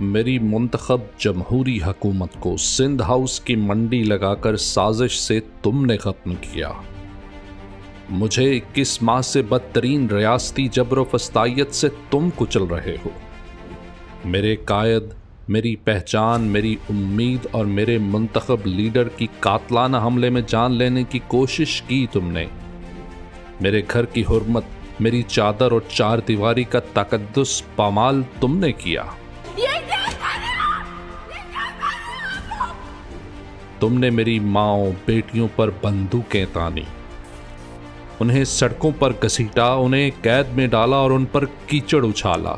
میری منتخب جمہوری حکومت کو سندھ ہاؤس کی منڈی لگا کر سازش سے تم نے ختم کیا۔ مجھے 21 ماہ سے بدترین ریاستی جبر و فسطائیت سے تم کچل رہے ہو۔ میرے قائد، میری پہچان، میری امید اور میرے منتخب لیڈر کی قاتلانہ حملے میں جان لینے کی کوشش کی تم نے۔ میرے گھر کی حرمت، میری چادر اور چار دیواری کا تقدس پامال تم نے کیا۔ تم نے میری ماؤں بیٹیوں پر بندوقیں تانی، انہیں سڑکوں پر گھسیٹا، انہیں قید میں ڈالا اور ان پر کیچڑ اچھالا۔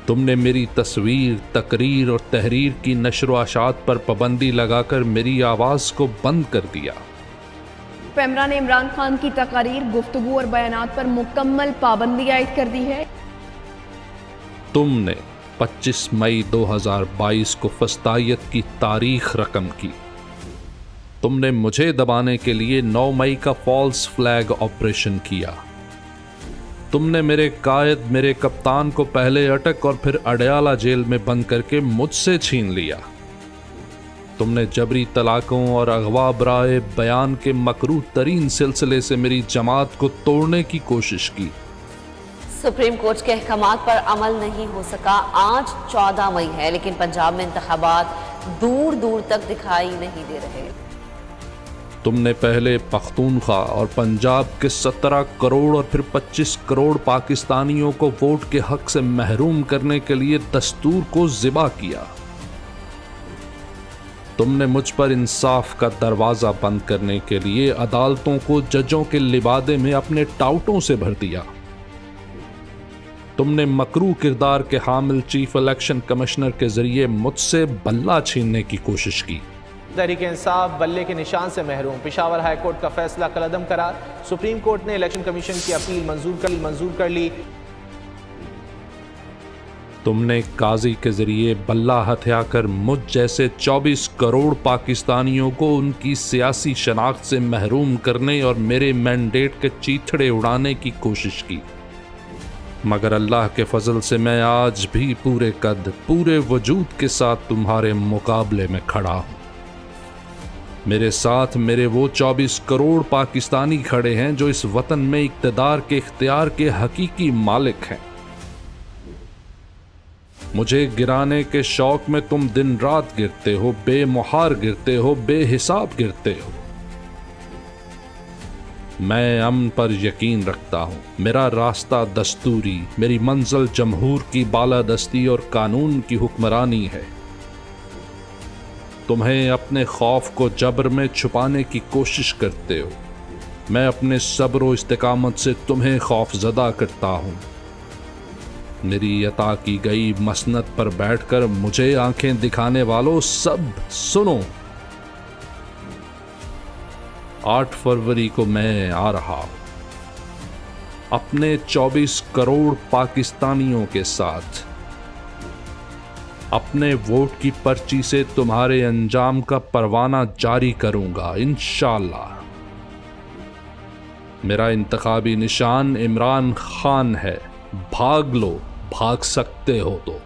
تم نے میری تصویر، تقریر اور تحریر کی نشر و اشاعت پر پابندی لگا کر میری آواز کو بند کر دیا۔ پیمرا نے عمران خان کی تقاریر، گفتگو اور بیانات پر مکمل پابندی عائد کر دی ہے۔ تم نے 25 مئی 2022 کو فسطائیت کی تاریخ رقم کی۔ تم نے مجھے دبانے کے لیے 9 مئی کا فالس فلیگ آپریشن کیا۔ تم نے میرے قائد، میرے کپتان کو پہلے اٹک اور پھر اڈیالہ جیل میں بند کر کے مجھ سے چھین لیا۔ تم نے جبری طلاقوں اور اغوا برائے بیان کے مکروہ ترین سلسلے سے میری جماعت کو توڑنے کی کوشش کی۔ سپریم کورٹ کے احکامات پر عمل نہیں ہو سکا۔ آج 14 مئی ہے لیکن پنجاب میں انتخابات دور دور تک دکھائی نہیں دے رہے۔ تم نے پہلے پختونخوا اور پنجاب کے 17 کروڑ اور پھر 25 کروڑ پاکستانیوں کو ووٹ کے حق سے محروم کرنے کے لیے دستور کو ذبح کیا۔ تم نے مجھ پر انصاف کا دروازہ بند کرنے کے لیے عدالتوں کو ججوں کے لبادے میں اپنے ٹاؤٹوں سے بھر دیا۔ تم نے مکروہ کردار کے حامل چیف الیکشن کمشنر کے ذریعے مجھ سے بلہ چھیننے کی کوشش کی۔ تحریک انصاف بلے کے نشان سے محروم، پشاور ہائی کورٹ کا فیصلہ کالعدم قرار۔ سپریم کورٹ نے الیکشن کمیشن کی اپیل منظور کر لی۔ تم نے قاضی کے ذریعے بلہ ہتھیا کر مجھ جیسے 24 کروڑ پاکستانیوں کو ان کی سیاسی شناخت سے محروم کرنے اور میرے مینڈیٹ کے چیتھڑے اڑانے کی کوشش کی، مگر اللہ کے فضل سے میں آج بھی پورے قد، پورے وجود کے ساتھ تمہارے مقابلے میں کھڑا ہوں۔ میرے ساتھ میرے وہ 24 کروڑ پاکستانی کھڑے ہیں جو اس وطن میں اقتدار کے اختیار کے حقیقی مالک ہیں۔ مجھے گرانے کے شوق میں تم دن رات گرتے ہو، بے مہار گرتے ہو، بے حساب گرتے ہو۔ میں امن پر یقین رکھتا ہوں، میرا راستہ دستوری، میری منزل جمہور کی بالادستی اور قانون کی حکمرانی ہے۔ تمہیں اپنے خوف کو جبر میں چھپانے کی کوشش کرتے ہو، میں اپنے صبر و استقامت سے تمہیں خوف زدہ کرتا ہوں۔ میری عطا کی گئی مسند پر بیٹھ کر مجھے آنکھیں دکھانے والوں سب سنو، 8 فروری کو میں آ رہا ہوں اپنے 24 کروڑ پاکستانیوں کے ساتھ۔ اپنے ووٹ کی پرچی سے تمہارے انجام کا پروانہ جاری کروں گا انشاءاللہ۔ میرا انتخابی نشان عمران خان ہے۔ بھاگ لو، بھاگ سکتے ہو تو۔